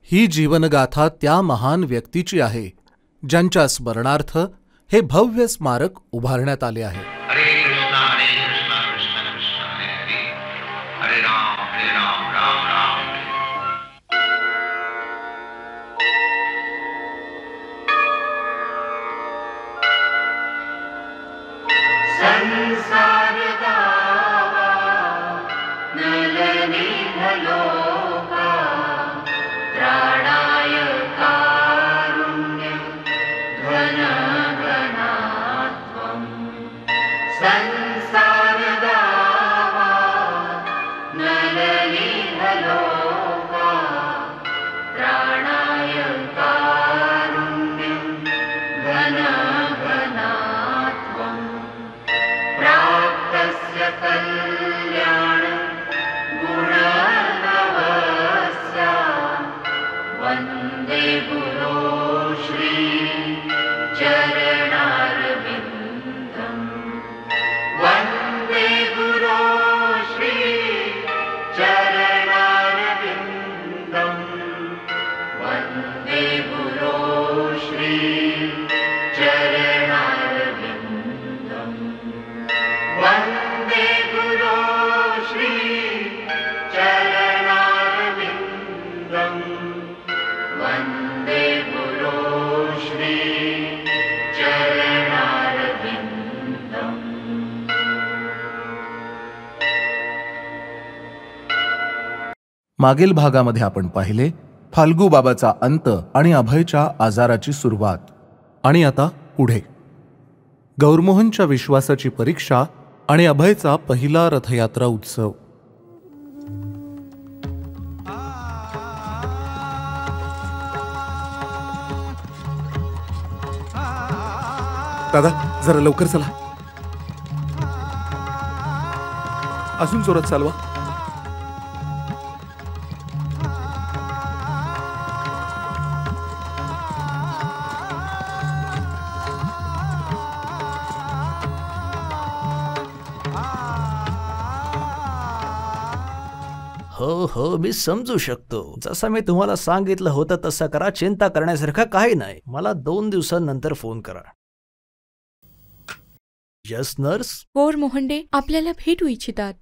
ही जीवनगाथा त्या महान व्यक्तीची आहे ज्यांच्या स्मरणार्थ हे भव्य स्मारक उभारण्यात आले आहे. हरे कृष्णा कृष्णा कृष्णा हरे हरे, हरे राम राम राम हरे. संसार दावा नलनिधलोका त्राणाय कारुण्यं घन घनात्वं. संसार दावा नलनिधलोका त्राणाय कारुण्यं घन घनात्वं. प्राप्तस्य कल्याण गुणनवस्य वन्दे गुरो श्री चरणारविन्दं. वन्दे गुरो श्री चरणारविन्दं. वन्दे गुरो श्री चरणारविन्दं. वन्दे गुरो श्री चरणारविन्दं. वन्दे गुरो श्री चरणारविन्दं. मागील भागामध्ये आपण पाहिले फाल्गू बाबाचा अंत आणि अभयच्या आजाराची सुरुवात. आणि आता पुढे गौरमोहनच्या विश्वासाची परीक्षा आणि अभयचा पहिला रथयात्रा उत्सव. दादा जरा लवकर चला, अजून जोरात चालवा. हो हो, मी समजू शकतो. जसं मी तुम्हाला सांगितलं होतं तसं करा. चिंता करण्यासारखं काही नाही. मला 2 दिवसांनंतर फोन करा. Yes nurse. गौर मोहंडे आपल्याला भेटू इच्छितात.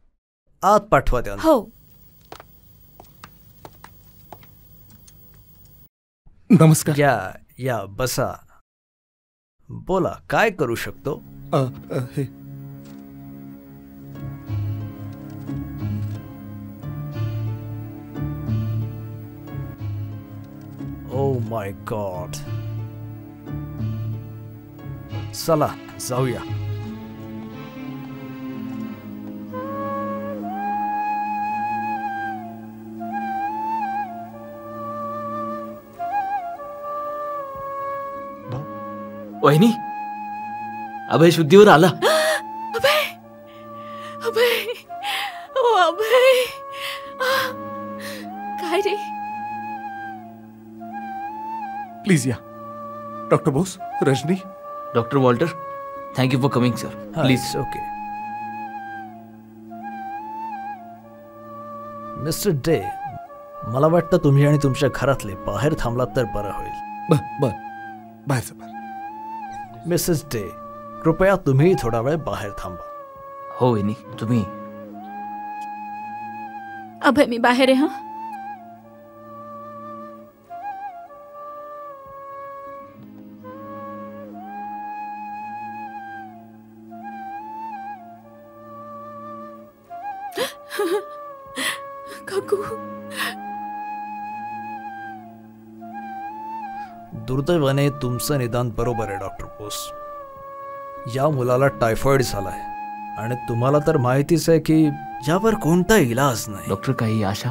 आत पाठवा त्यांना. हो. नमस्कार. या बसा. बोला, काय करू शकतो? हे ओ माय गॉड. चला जाऊया. वहिनी, अभय शुद्धीवर आला. अभय, अभय, ओ अभय, काय रे? प्लीज या. Doctor Bose, Rajani. Doctor Walter, thank you for coming sir. Please. Okay. Mister day, मला वाटतं तुम्ही आणि तुमच्या घरातले बाहेर थांबलात तर बरं होईल. बाहेर. मिसेस डे, कृपया तुम्ही थोडा वेळ बाहेर थांबा. हो वहिनी, तुम्ही. अभय मी बाहेर आहे. हा काकू. दुर्दैवाने तुमचं निदान बरोबर आहे डॉक्टर बोस. या मुलाला टायफॉइड झालाय आणि तुम्हाला तर माहितीच आहे की यावर कोणता इलाज नाही. डॉक्टर, काही आशा?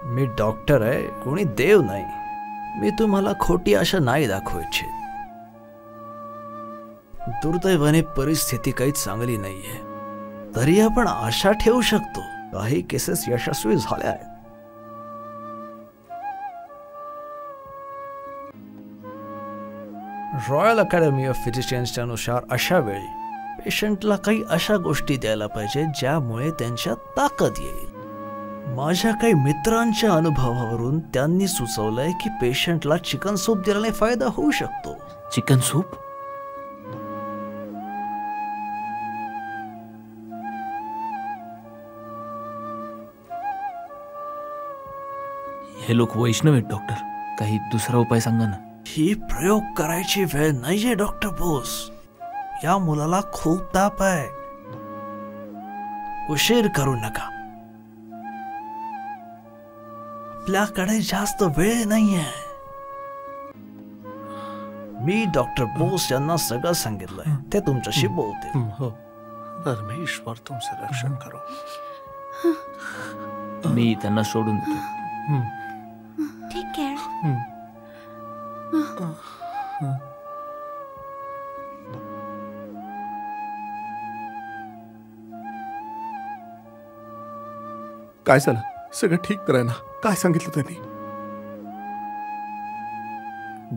मी डॉक्टर आहे, कोणी देव नाही. मी तुम्हाला खोटी आशा नाही दाखवू इच्छित. दुर्दैवाने परिस्थिती काही चांगली नाहीये, तरी आपण आशा ठेवू शकतो. काही केसेस यशस्वी झाल्या आहेत. रॉयल अकॅडमी ऑफ फिजिशियन्सच्या नुसार अशा वेळी पेशंटला काही अशा गोष्टी द्यायला पाहिजे ज्यामुळे त्यांच्यात ताकद येईल. माझ्या काही मित्रांच्या अनुभवावरून त्यांनी सुचवलंय की पेशंटला चिकन सूप दिल्याने फायदा होऊ शकतो. Chicken soup? हे लोक वैष्णव आहेत डॉक्टर. काही दुसरा उपाय सांगा ना. ही प्रयोग करायची वेळ नाहीये डॉक्टर बोस. या मुलाला खूप ताप आहे. उशीर करू नका. आपल्याकडे जास्त वेळ नाहीये. मी डॉक्टर बोस यांना सगळं सांगितलंय. ते तुमच्याशी बोलतील. हो, परमेश्वर तुमचं रक्षण करो. मी त्यांना सोडून देतो. Take care. काय झालं? सगळं ठीक तर आहे ना? काय सांगितलं त्यांनी?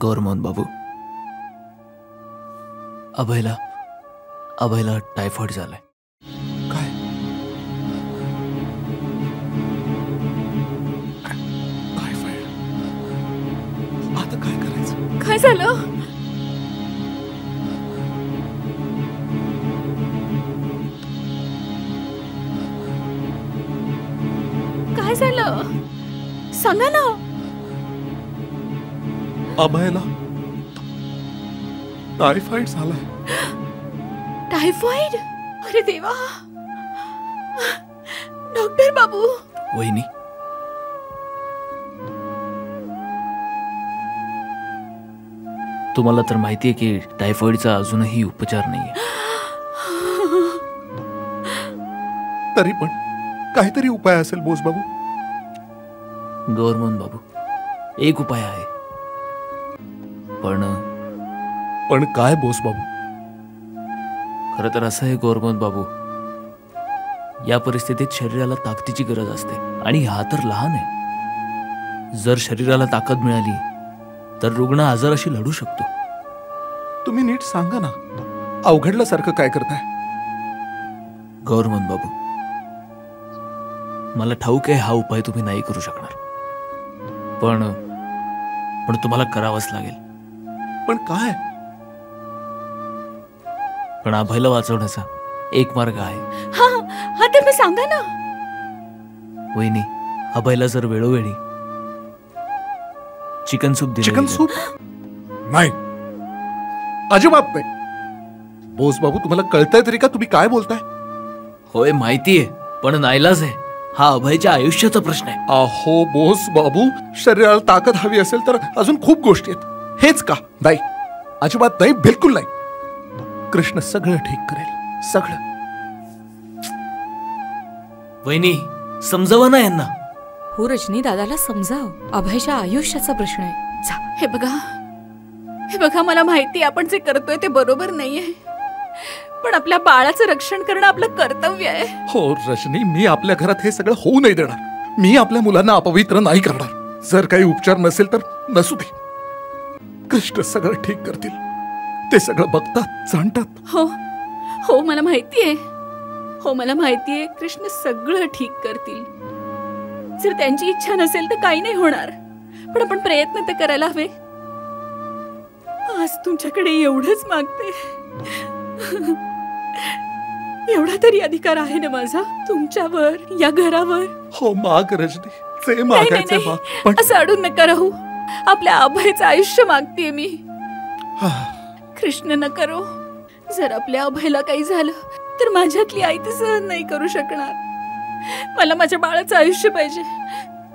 गौरमोहन बाबू, अभयला टायफॉइड झालाय. काय? टायफॉइड? आता काय करायचं? काय झालं? काय झालं? सांगा ना. अभयला टायफॉइड झालाय. टायफॉइड? अरे देवा. डॉक्टर बाबू. वहिनी, तुम्हाला तर माहितीये की टायफॉइडचा अजूनही उपचार नाहीये. तरी पण काहीतरी उपाय असेल बोस बाबू. गौरमोहन बाबू, एक उपाय आहे. पण काय बोस बाबू? खरं तर असं आहे गौरमोहन बाबू, या परिस्थितीत शरीराला ताकदीची गरज असते. आणि हा तर लहान आहे. जर शरीराला ताकद मिळाली तर रुग्ण आजाराशी लढू शकतो. तुम्ही नीट सांगा ना. अवघडल्यासारखं काय करताय? गौरमोहन बाबू, मला ठाऊक आहे हा उपाय तुम्ही नाही करू शकणार. पण तुम्हाला करावंच लागेल. पण काय? पण अभयला वाचवण्याचा एक मार्ग आहे. हा हा तर मी सांगा ना. वहिनी, अभयला जर वेळोवेळी चिकन सूप दिलं चिकन सूप? नाही, अजिबात नाही. बोस बाबू, तुम्हाला कळतंय तरी का तुम्ही काय बोलताय? होय, माहितीये, पण नाईलाज आहे. हा अभयच्या आयुष्याचा प्रश्न आहे. अहो बोस बाबू, शरीराला ताकद हवी असेल तर अजून खूप गोष्टी आहेत. हेच का? नाही, अजिबात नाही, बिलकुल नाही. कृष्ण सगळं ठीक करेल, सगळं. वहिनी, समजावा ना यांना. हो रजनी, दादाला समजाव. अभयच्या आयुष्याचा प्रश्न आहे. जा. हे बघा, मला माहिती आपण जे करतोय ते बरोबर नाहीये, पण आपल्या बाळाचं रक्षण करणं आपलं कर्तव्य आहे. हो रजनी, मी आपल्या घरात हे सगळं होऊ नाही देणार. मी आपल्या मुलांना अपवित्र नाही करणार. जर काही उपचार नसेल तर नसू दे. कृष्ण सगळं ठीक करतील. ते सगळं बघतात, जाणतात. हो मला माहितीये. मला माहितीये कृष्ण सगळं ठीक करतील. जर त्यांची इच्छा नसेल तर काही नाही होणार, पण आपण प्रयत्न तर करायला हवे. आज तुमच्याकडे एवढंच मागते. एवढा तरी अधिकार आहे ना माझा तुमच्यावर, या घरावर. हो माग रजनी, जे मागायचे माग. पण असं अडून नका राहू. आपल्या अभयचं आयुष्य मागतेय मी. कृष्ण न करो. जर आपल्या अभयला काही झालं तर माझ्यातली आई ते सहन नाही करू शकणार. मला माझ्या बाळाचं आयुष्य पाहिजे.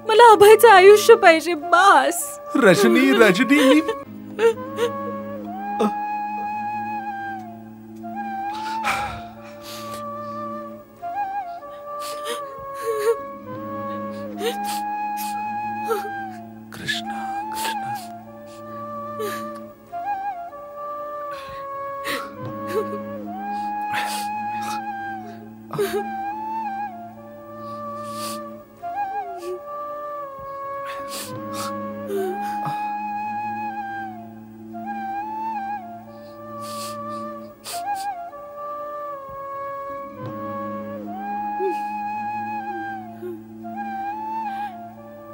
मला अभयचं आयुष्य पाहिजे. बास. रजनी, मी कृष्ण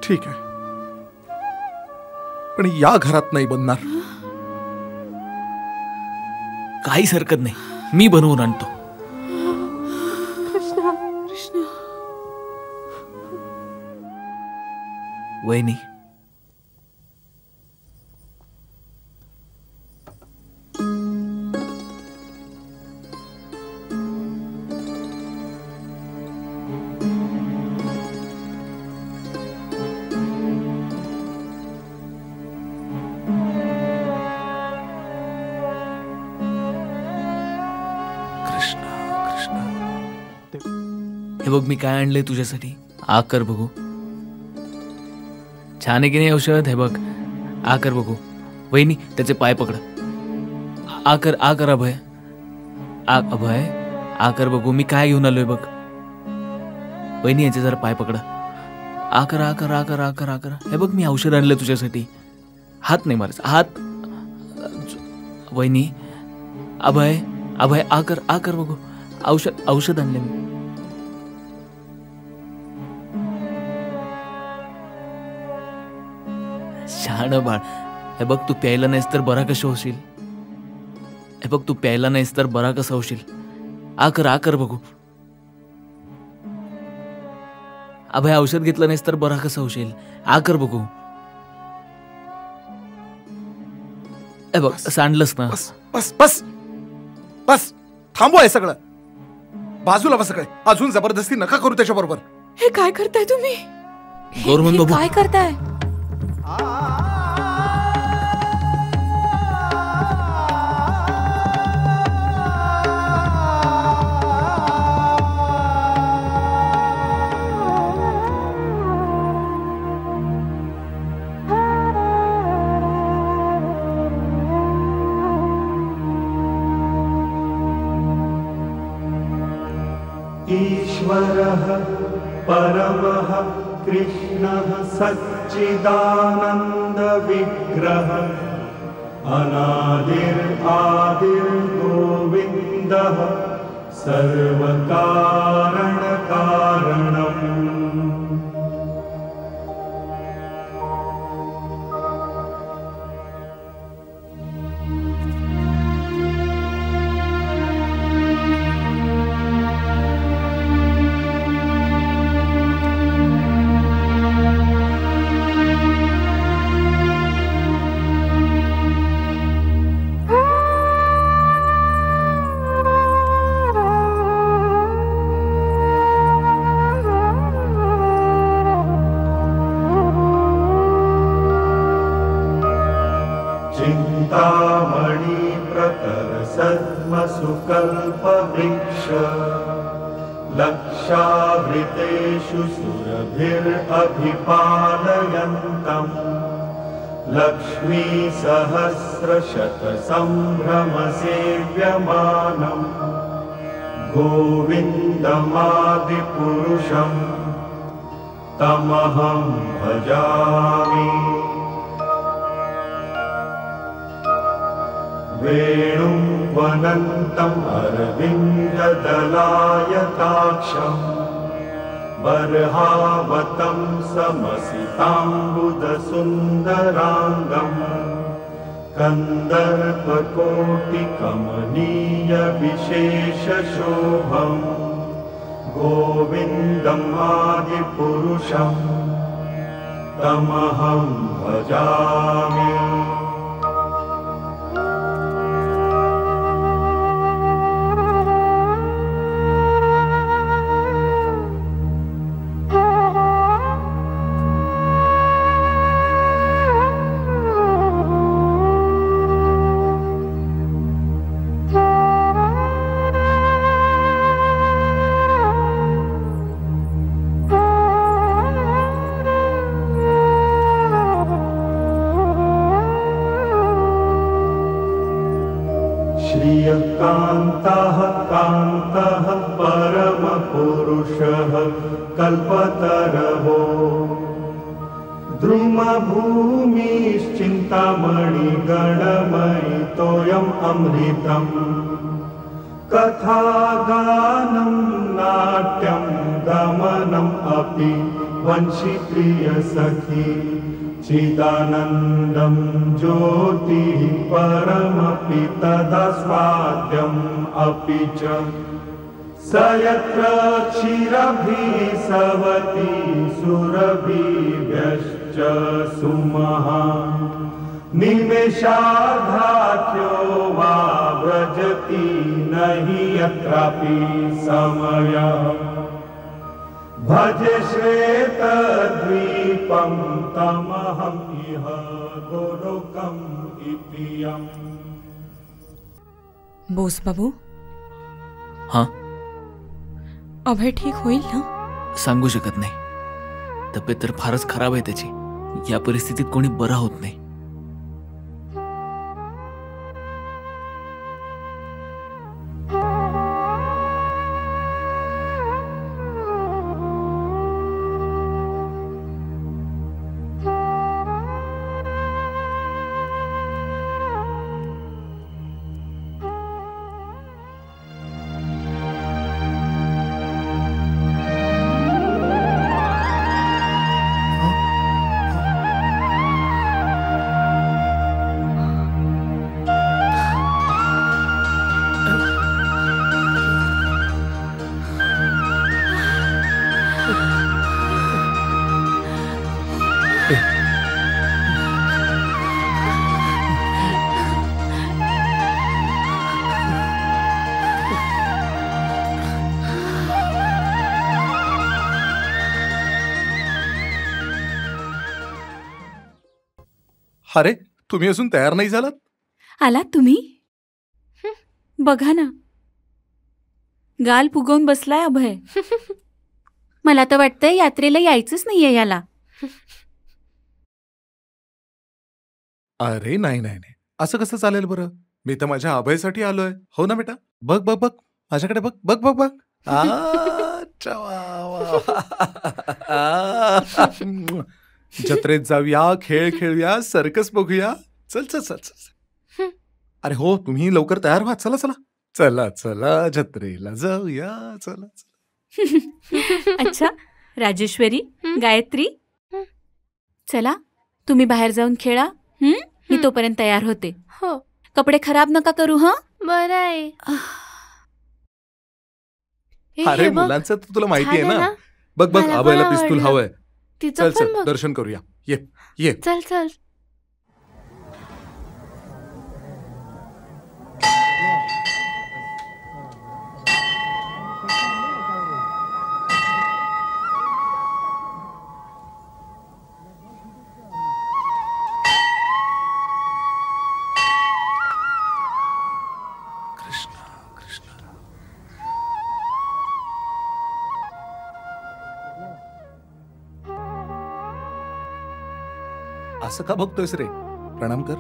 ठीक आहे, पण या घरात नाही बनणार. काहीच हरकत नाही, मी बनवून आणतो. वहिनी, हे बघ मी काय आणलंय तुझ्यासाठी. आ कर बघू. छान आहे की नाही औषध? हे बघ, आ कर बघू. वहिनी त्याचे पाय पकड. आ कर अभय. अभय आ कर बघू. मी काय घेऊन आलोय बघ. वहिनी याचे जरा पाय पकड. आ कर. हे बघ मी औषध आणलंय तुझ्यासाठी. हात नाही मारायचा, हात. वहिनी, अभय आ कर बघू. औषध आणले मी. शहाणं बाळ. हे बघ तू प्यायला नाहीस तर बरा कसं होशील. हे बघ तू प्यायला नाहीस तर बरा कसा होशील. आ कर बघू. अभय औषध घेतलं नाहीस तर बरा कसा होशील. आ कर बघू. हे बघ सांडलंस ना. बस बस बस बस, थांबवा हे सगळं. बाजूला बस सगळे. अजून जबरदस्ती नका करू त्याच्याबरोबर. हे काय करताय तुम्ही? गौरमन बाबू, काय करताय? ईश्वरः परमः कृष्णः सच्चिदानन्द विग्रह अनादिर्गोविन्दः सर्वकारण कारणम्. चिंतामणि प्रकर सद्मसुकल्पवृक्ष लक्षावृतेषु सुरभिरभिपालयन्तम् लक्ष्मी सहस्रशतसम्भ्रमसेव्यमानम् गोविन्दमादिपुरुषम् तमहं भजामि. वेणुं वनन्तम् अरविन्ददलायताक्षम् बर्हावतं समसिताम्बुदसुन्दराङ्गम् कन्दर्पकोटिकमनीयविशेषशोभम् गोविन्दम् आदिपुरुषम् तमहं भजामि. श्रियकान्तः कान्तः परमपुरुषः कल्पतरवो द्रुमभूमिश्चिन्तामणिगणमयि तोयम् अमृतम् कथागानं नाट्यं गमनम् अपि वंशी प्रिय सखी चिदानन्दं ज्योतिः परमपि तदा स्वाद्यम् अपि च स यत्र क्षीरभिः सवति सुरभिभ्यश्च सुमहान् निमेषार्धाख्यो वा व्रजति नहि यत्रापि समयः भजे श्वेतद्वीपं तमहम् इह गोलोकम् इति यम्। बोस बाबू, हां, अभय ठीक होईल ना? सांगू शकत नाही. तब्येत तर फारच खराब आहे त्याची. या परिस्थितीत कोणी बरा होत नाही. अरे, तुम्ही अजून तयार नाही झालात? आलात तुम्ही? बघा ना, गाल फुगवून बसलाय अभय. मला तर वाटतंय यात्रेला यायचंच नाहीये याला. अरे नाही नाही नाही, असं कसं चालेल बरं? मी तर माझ्या अभयसाठी आलोय. हो ना बेटा? बघ बघ बघ, माझ्याकडे बघ बघ बघ बघ. अच्छा, वा, वा. जत्रेत जाऊया, खेळ खेळूया, सर्कस बघूया. चल चल चल चल. अरे हो, तुम्ही लवकर तयार व्हा. चला चला चला चला, जत्रेला जाऊया. चला चला. अच्छा, राजेश्वरी, गायत्री, चला तुम्ही बाहेर जाऊन खेळा. मी तोपर्यंत तयार होते. हो. कपडे खराब नका करू. हं? बरं आहे. अरे हे बघ, मुलांचं तर तुला माहिती आहे छान आहे ना. ना? बघ बघ, मला अभयला पण पिस्तूल आवडलं. हवंय. तिचं चल पण चल, बघ. दर्शन करूया. ये ये. चल चल. असं का बघतोयस रे? प्रणाम कर.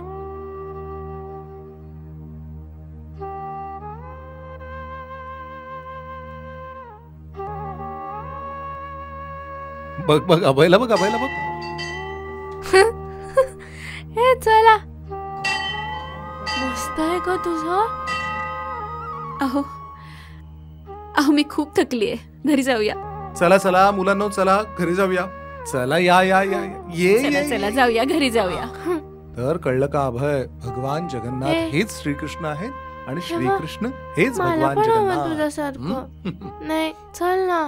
बघ बघ, अभयला बघ, अभयला बघ. हे चला. मस्त आहे का तुझं? अहो अहो, मी खूप थकली आहे. घरी जाऊया. चला चला मुलांनो, चला घरी जाऊया. चला, या या या या. ये चला ये, चला ये. जाऊया, घरी जाऊया. तर कळलं का अभय? भगवान जगन्नाथ ए. हेच श्रीकृष्ण आहेत आणि हे बघ, श्रीकृष्ण हेच मला भगवान पण हवं जगन्नाथ. तुझ्यासारखं. नाही, चल ना.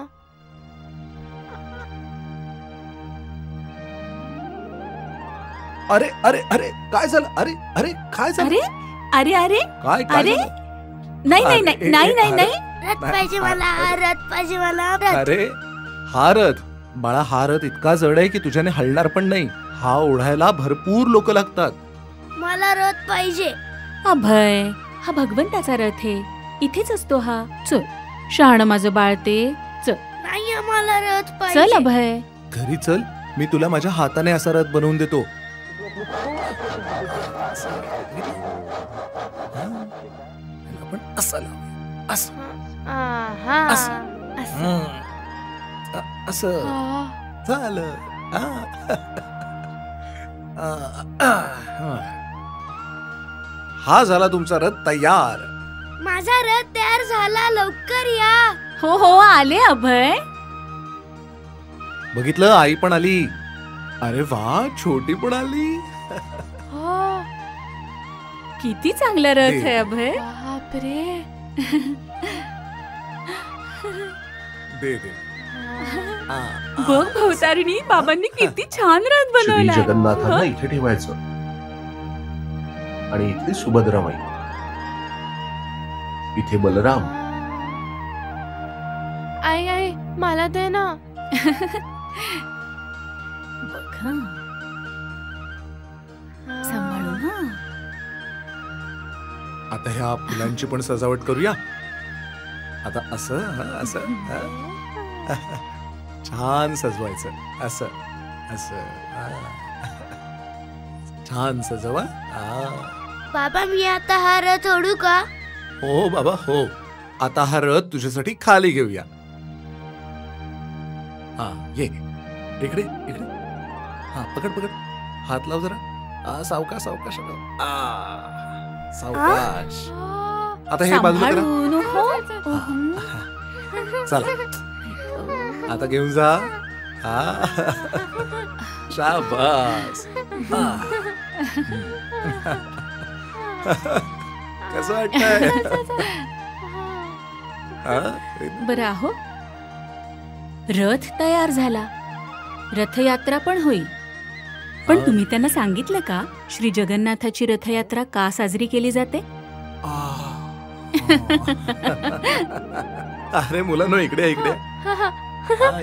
अरे अरे अरे, काय झालं? अरे अरे, काय झालं? अरे अरे अरे, काय काय अरे. झालं? नाही नाही अरे, नाही नाही नाही अरे. नाही. रथ पाहिजे मला, रथ पाहिजे मला. अरे हा रथ, बाळा, हा रथ इतका जड आहे की तुझ्याने हलणार पण नाही. हा ओढायला भरपूर लोक लागतात. मला रथ पाहिजे. अभय, हा भगवंताचा रथ आहे. इथेच असतो हा. चल, शहाणं माझं बाळते. चल नाही, आम्हाला रथ चल पाहिजे. अभय. घरी चल, मी तुला माझ्या हाताने असा रथ बनवून देतो. पण असं लाव. असं. आहा. असं. असं. असं हा. झालं. हा झाला तुमचा रथ तयार. माझा रथ तयार झाला. लवकर या. हो हो, आले अभय. बघितलं, आई पण आली. अरे वा, छोटी पण आली. हो. किती चांगला रथ आहे अभय. बापरे. दे दे. बघ भवतारिणी, बाबांनी किती छान रथ श्री बनवला. जगन्नाथांना इथे ठेवायचं आणि इथे सुभद्रामाई, इथे बलराम. आई आई मला दे ना. बघ हं. सांभाळून हं. आता ह्या फुलांची पण सजावट करूया. आता असं हं, असं हं. छान सजवायचं. असं असं छान सजवा. बाबा मी आता हा रथ ओढू का? हो बाबा हो. आता हा रथ तुझ्यासाठी खाली घेऊया. हा ये इकडे इकडे. हा पकड पकड. हात लाव जरा. सावकाश सावकाश सावकाश. आता हे बाजूला करा. सांभाळून हो. चला आता घेऊन जा. शाबास. कसं वाटतंय? बरं आहो, रथ तयार झाला, रथयात्रा पण होईल. पण तुम्ही त्यांना सांगितलं का श्री जगन्नाथाची रथयात्रा का साजरी केली जाते? अरे मुलांनो, इकडे इकडे.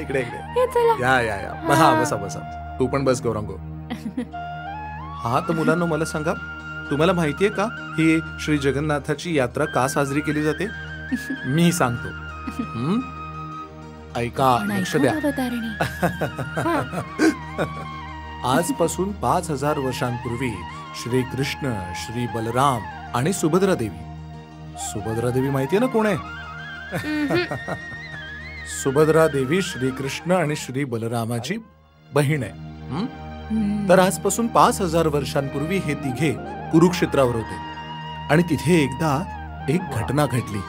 इकडे इकडे या या या. बसा बसा. तू पण बस गौरांगो. हा तर मुलांनो, मला सांगा, तुम्हाला माहितीये का ही श्री जगन्नाथाची यात्रा का साजरी केली जाते? मी सांगतो. ऐका, लक्ष द्या. आजपासून 5000 वर्षांपूर्वी श्री कृष्ण, श्री बलराम आणि सुभद्रा देवी माहितीये ना कोण आहे? सुभद्रा देवी श्रीकृष्ण आणि श्री बलरामाची बहीण आहे. तर आजपासून 5000 वर्षांपूर्वी हे तिघे कुरुक्षेत्रावर होते आणि तिथे एकदा एक घटना घडली.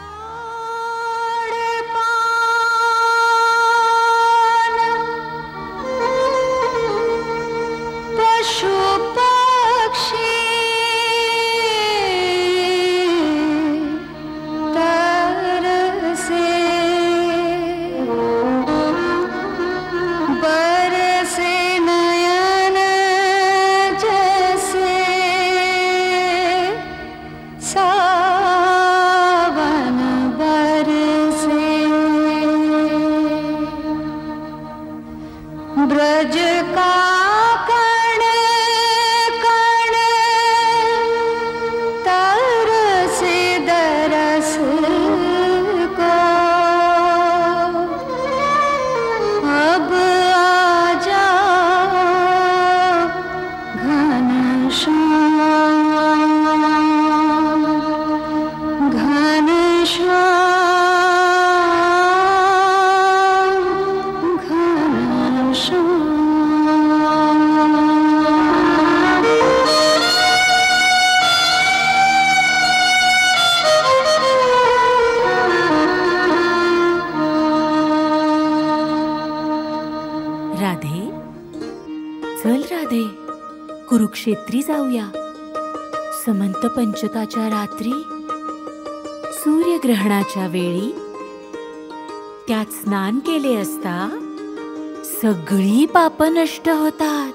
कुरुक्षेत्री जाऊया. समंत पंचकाच्या रात्री, सूर्यग्रहणाच्या वेळी त्यात स्नान केले असता सगळी पाप नष्ट होतात.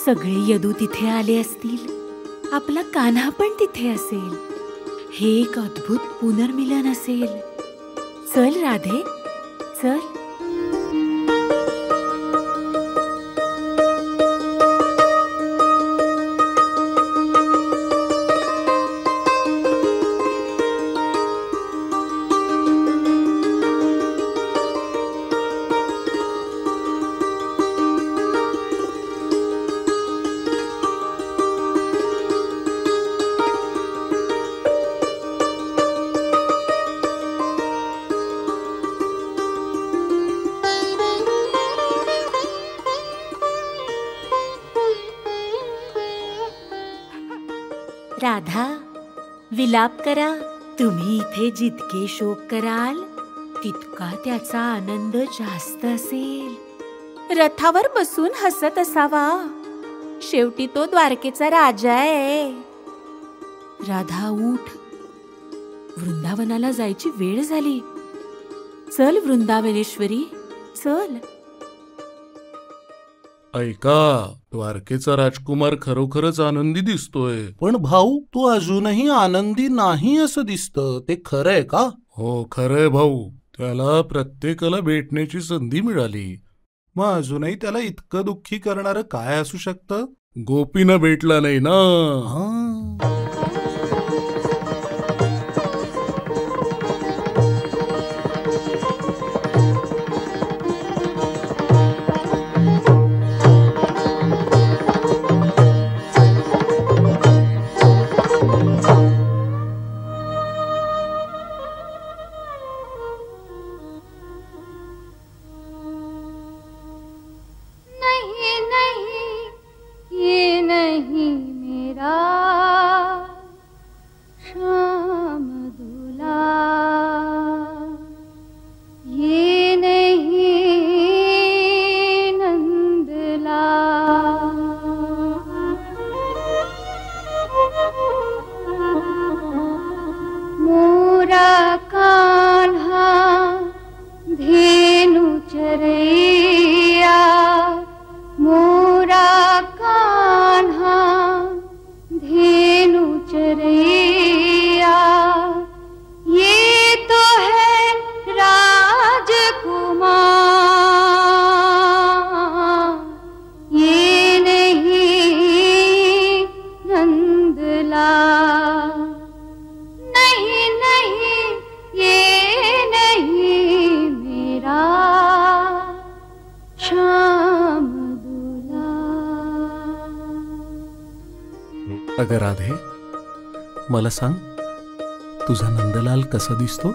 सगळे यदू तिथे आले असतील, आपला कान्हा पण तिथे असेल. हे एक अद्भुत पुनर्मिलन असेल. चल राधे, चल. राधा, विलाप करा. तुम्ही इथे जितके शोक कराल तितका त्याचा आनंद जास्त असेल. रथावर बसून हसत असावा. शेवटी तो द्वारकेचा राजा आहे. राधा उठ, वृंदावनाला जायची वेळ झाली. चल वृंदावनेश्वरी, चल. ऐका, द्वारकेचा राजकुमार खरोखरच आनंदी दिसतोय. पण भाऊ, तू अजूनही आनंदी नाही असं दिसतं. ते खरंय का? हो, खरंय भाऊ. त्याला प्रत्येकाला भेटण्याची संधी मिळाली. मग अजूनही त्याला इतकं दुःखी करणारं काय असू शकतं? गोपीनं भेटला नाही ना. अगं राधे, मला सांग, तुझा नंदलाल कसा दिसतो?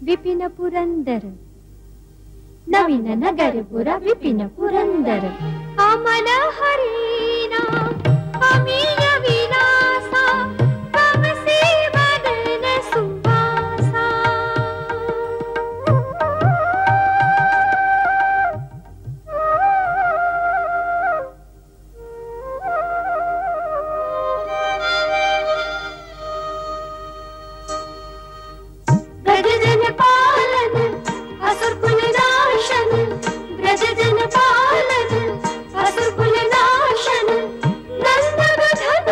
विपिन पुरंदर, नवीन नगरपुरा विपिन पुरंदर. अमल हरिना अमीय विलासा, कमसे वदन सुवासा. ब्रजजन पालन असुर कुल नाशन, ब्रजजन पालन असुर कुल नाशन. नंद धन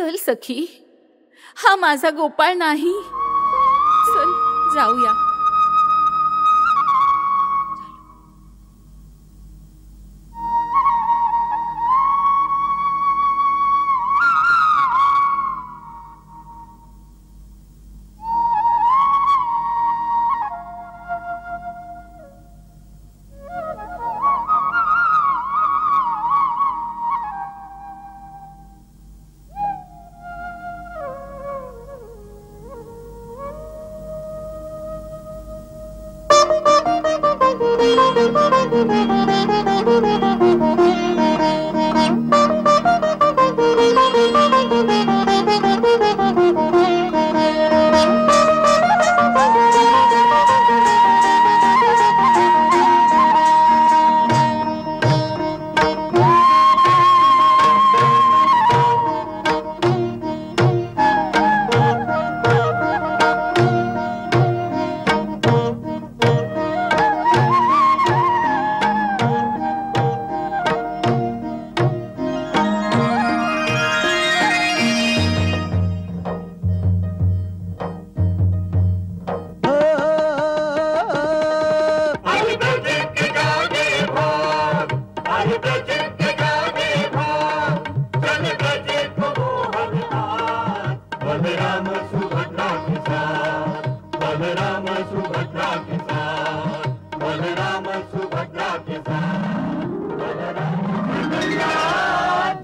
चल सखी, हा माझा गोपाळ नाही. चल जाऊया.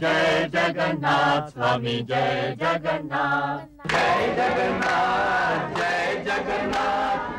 जय जगन्नाथ स्वामी जय जगन्नाथ, जय जगन्नाथ, जय जगन्नाथ.